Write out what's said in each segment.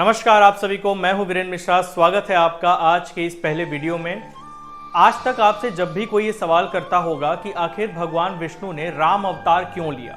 नमस्कार आप सभी को, मैं हूं वीरेंद्र मिश्रा। स्वागत है आपका आज के इस पहले वीडियो में। आज तक आपसे जब भी कोई ये सवाल करता होगा कि आखिर भगवान विष्णु ने राम अवतार क्यों लिया,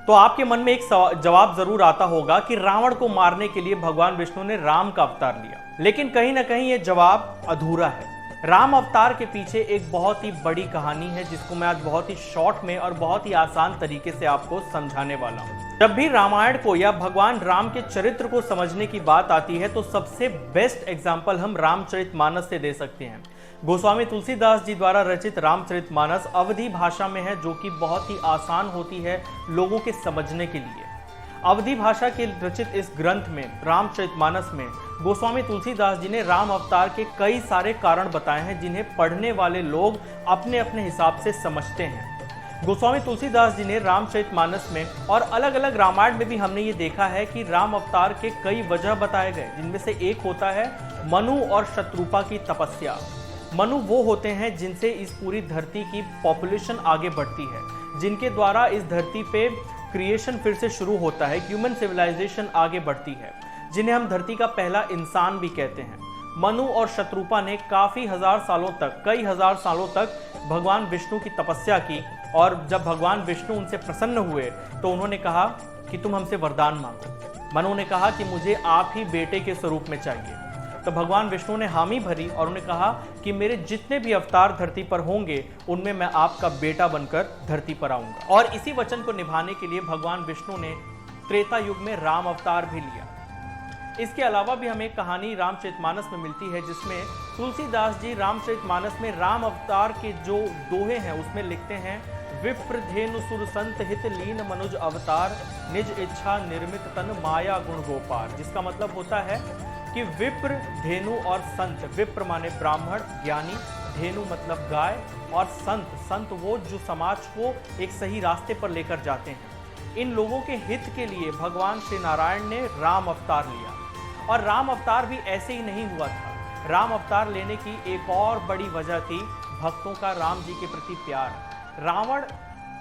तो आपके मन में एक जवाब जरूर आता होगा कि रावण को मारने के लिए भगवान विष्णु ने राम का अवतार लिया। लेकिन कहीं ना कहीं ये जवाब अधूरा है। राम अवतार के पीछे एक बहुत ही बड़ी कहानी है जिसको मैं आज बहुत ही शॉर्ट में और बहुत ही आसान तरीके से आपको समझाने वाला हूं। जब भी रामायण को या भगवान राम के चरित्र को समझने की बात आती है तो सबसे बेस्ट एग्जाम्पल हम रामचरितमानस से दे सकते हैं। गोस्वामी तुलसीदास जी द्वारा रचित रामचरितमानस अवधी भाषा में है, जो कि बहुत ही आसान होती है लोगों के समझने के लिए। अवधी भाषा के रचित इस ग्रंथ में रामचरितमानस में गोस्वामी तुलसीदास जी ने राम अवतार के कई सारे कारण बताए हैं जिन्हें पढ़ने वाले लोग अपने अपने हिसाब से समझते हैं। गोस्वामी तुलसीदास जी ने रामचरितमानस में और अलग अलग रामायण में भी हमने ये देखा है कि राम अवतार के कई वजह बताए गए, जिनमें से एक होता है मनु और शत्रुपा की तपस्या। मनु वो होते हैं जिनसे इस पूरी धरती की पॉपुलेशन आगे बढ़ती है, जिनके द्वारा इस धरती पे क्रिएशन फिर से शुरू होता है, ह्यूमन सिविलाइजेशन आगे बढ़ती है, जिन्हें हम धरती का पहला इंसान भी कहते हैं। मनु और शत्रुपा ने काफी हजार सालों तक, कई हजार सालों तक भगवान विष्णु की तपस्या की, और जब भगवान विष्णु उनसे प्रसन्न हुए तो उन्होंने कहा कि तुम हमसे वरदान मांगो। मनु ने कहा कि मुझे आप ही बेटे के स्वरूप में चाहिए। तो भगवान विष्णु ने हामी भरी और उन्होंने कहा कि मेरे जितने भी अवतार धरती पर होंगे उनमें मैं आपका बेटा बनकर धरती पर आऊंगा। और इसी वचन को निभाने के लिए भगवान विष्णु ने त्रेता युग में राम अवतार भी लिया। इसके अलावा भी हमें कहानी रामचरितमानस में मिलती है, जिसमें तुलसीदास जी रामचरितमानस में राम अवतार के जो दोहे हैं उसमें लिखते हैं, विप्र धेनु सुर संत हित लीन मनुज अवतार, निज इच्छा निर्मित तन माया गुण गोपार। जिसका मतलब होता है कि विप्र, धेनु और संत। विप्र माने ब्राह्मण ज्ञानी, धेनु मतलब गाय, और संत, संत वो जो समाज को एक सही रास्ते पर लेकर जाते हैं। इन लोगों के हित के लिए भगवान श्री नारायण ने राम अवतार लिया। और राम अवतार भी ऐसे ही नहीं हुआ था। राम अवतार लेने की एक और बड़ी वजह थी भक्तों का राम जी के प्रति प्यार। रावण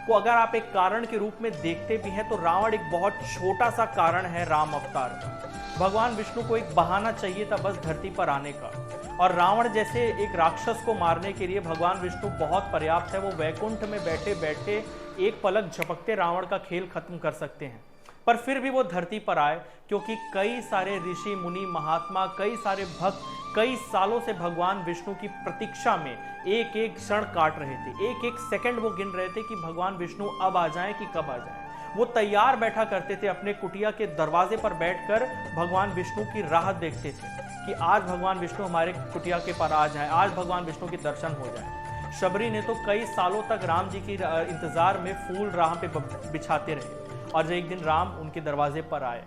को अगर आप एक कारण के रूप में देखते भी हैं तो रावण एक बहुत छोटा सा कारण है राम अवतार का। भगवान विष्णु को एक बहाना चाहिए था बस धरती पर आने का, और रावण जैसे एक राक्षस को मारने के लिए भगवान विष्णु बहुत पर्याप्त है। वो वैकुंठ में बैठे बैठे एक पलक झपकते रावण का खेल खत्म कर सकते हैं, पर फिर भी वो धरती पर आए क्योंकि कई सारे ऋषि मुनि महात्मा, कई सारे भक्त कई सालों से भगवान विष्णु की प्रतीक्षा में एक एक क्षण काट रहे थे, एक एक सेकंड वो गिन रहे थे कि भगवान विष्णु अब आ जाएं कि कब आ जाएं। वो तैयार बैठा करते थे, अपने कुटिया के दरवाजे पर बैठकर भगवान विष्णु की राह देखते थे कि आज भगवान विष्णु हमारे कुटिया के पर आ जाएं, आज भगवान विष्णु के दर्शन हो जाएं। शबरी ने तो कई सालों तक राम जी की इंतजार में फूल राह पे बिछाते रहे, और जब एक दिन राम उनके दरवाजे पर आए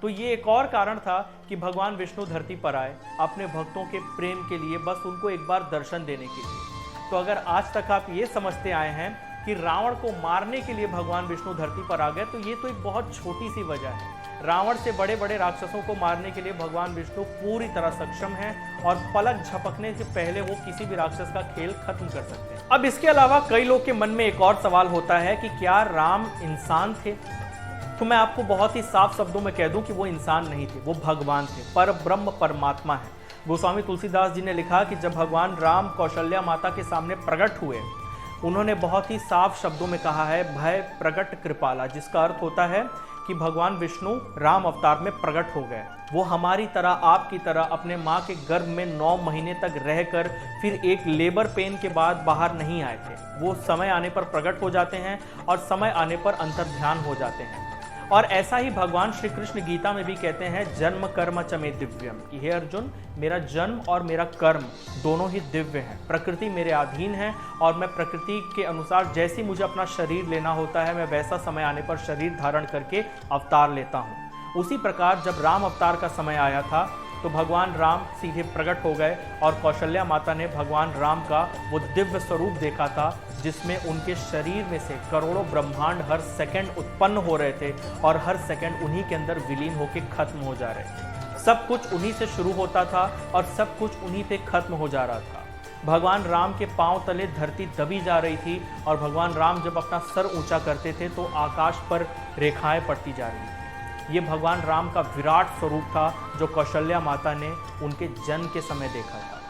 तो ये एक और कारण था कि भगवान विष्णु धरती पर आए अपने भक्तों के प्रेम के लिए, बस उनको एक बार दर्शन देने के लिए। तो अगर आज तक आप ये समझते आए हैं कि रावण को मारने के लिए भगवान विष्णु धरती पर आ गए, तो ये तो एक बहुत छोटी सी वजह है। रावण से बड़े बड़े राक्षसों को मारने के लिए भगवान विष्णु पूरी तरह सक्षम है, और पलक झपकने से पहले वो किसी भी राक्षस का खेल खत्म कर सकते हैं। अब इसके अलावा कई लोग के मन में एक और सवाल होता है कि क्या राम इंसान थे? तो मैं आपको बहुत ही साफ शब्दों में कह दूं कि वो इंसान नहीं थे, वो भगवान थे, पर ब्रह्म परमात्मा है। गोस्वामी तुलसीदास जी ने लिखा कि जब भगवान राम कौशल्या माता के सामने प्रकट हुए, उन्होंने बहुत ही साफ शब्दों में कहा है, भय प्रकट कृपाला, जिसका अर्थ होता है कि भगवान विष्णु राम अवतार में प्रकट हो गए। वो हमारी तरह, आपकी तरह अपने माँ के गर्भ में 9 महीने तक रहकर फिर एक लेबर पेन के बाद बाहर नहीं आए थे। वो समय आने पर प्रकट हो जाते हैं और समय आने पर अंतर्ध्यान हो जाते हैं। और ऐसा ही भगवान श्री कृष्ण गीता में भी कहते हैं, जन्म कर्म च मे दिव्यम, कि हे अर्जुन, मेरा जन्म और मेरा कर्म दोनों ही दिव्य हैं। प्रकृति मेरे अधीन है और मैं प्रकृति के अनुसार जैसी मुझे अपना शरीर लेना होता है, मैं वैसा समय आने पर शरीर धारण करके अवतार लेता हूँ। उसी प्रकार जब राम अवतार का समय आया था तो भगवान राम सीधे प्रकट हो गए, और कौशल्या माता ने भगवान राम का वो दिव्य स्वरूप देखा था जिसमें उनके शरीर में से करोड़ों ब्रह्मांड हर सेकंड उत्पन्न हो रहे थे, और हर सेकंड उन्हीं के अंदर विलीन होकर खत्म हो जा रहे थे। सब कुछ उन्हीं से शुरू होता था और सब कुछ उन्हीं पे खत्म हो जा रहा था। भगवान राम के पांव तले धरती दबी जा रही थी, और भगवान राम जब अपना सर ऊंचा करते थे तो आकाश पर रेखाएं पड़ती जा रही थी। ये भगवान राम का विराट स्वरूप था जो कौशल्या माता ने उनके जन्म के समय देखा था।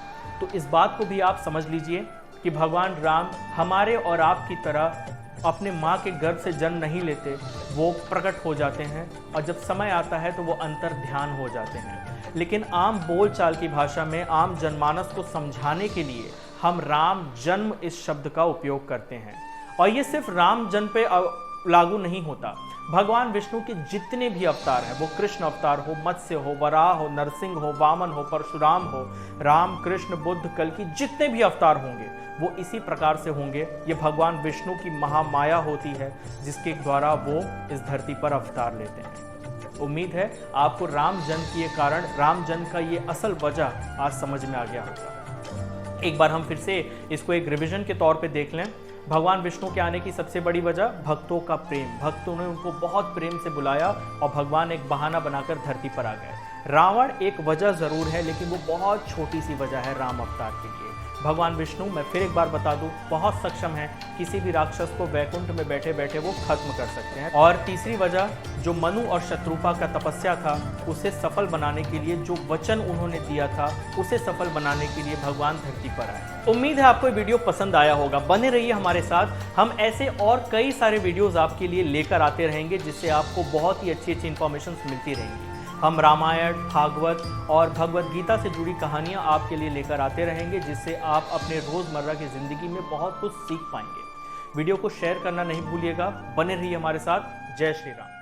तो इस बात को भी आप समझ लीजिए कि भगवान राम हमारे और आपकी तरह अपने माँ के गर्भ से जन्म नहीं लेते, वो प्रकट हो जाते हैं और जब समय आता है तो वो अंतर ध्यान हो जाते हैं। लेकिन आम बोलचाल की भाषा में आम जनमानस को समझाने के लिए हम राम जन्म इस शब्द का उपयोग करते हैं। और ये सिर्फ राम जन्म पे लागू नहीं होता। भगवान विष्णु के जितने भी अवतार हैं, वो कृष्ण अवतार हो, मत्स्य हो, वराह हो, नरसिंह हो, वामन हो, परशुराम हो, राम, कृष्ण, बुद्ध, कल की जितने भी अवतार होंगे वो इसी प्रकार से होंगे। ये भगवान विष्णु की महामाया होती है जिसके द्वारा वो इस धरती पर अवतार लेते हैं। उम्मीद है आपको राम जन्म के कारण, राम जन्म का ये असल वजह आज समझ में आ गया होगा। एक बार हम फिर से इसको एक रिवीजन के तौर पे देख लें। भगवान विष्णु के आने की सबसे बड़ी वजह भक्तों का प्रेम। भक्तों ने उनको बहुत प्रेम से बुलाया और भगवान एक बहाना बनाकर धरती पर आ गए। रावण एक वजह जरूर है, लेकिन वो बहुत छोटी सी वजह है राम अवतार के लिए। भगवान विष्णु, मैं फिर एक बार बता दूं, बहुत सक्षम है, किसी भी राक्षस को वैकुंठ में बैठे बैठे वो खत्म कर सकते हैं। और तीसरी वजह, जो मनु और शत्रुपा का तपस्या था उसे सफल बनाने के लिए, जो वचन उन्होंने दिया था उसे सफल बनाने के लिए भगवान धरती पर आए। उम्मीद है आपको ये वीडियो पसंद आया होगा। बने रहिए हमारे साथ, हम ऐसे और कई सारे वीडियोस आपके लिए लेकर आते रहेंगे जिससे आपको बहुत ही अच्छी अच्छी इंफॉर्मेशन मिलती रहेंगी। हम रामायण, भागवत और भगवत गीता से जुड़ी कहानियां आपके लिए लेकर आते रहेंगे जिससे आप अपने रोजमर्रा की जिंदगी में बहुत कुछ सीख पाएंगे। वीडियो को शेयर करना नहीं भूलिएगा। बने रहिए हमारे साथ। जय श्री राम।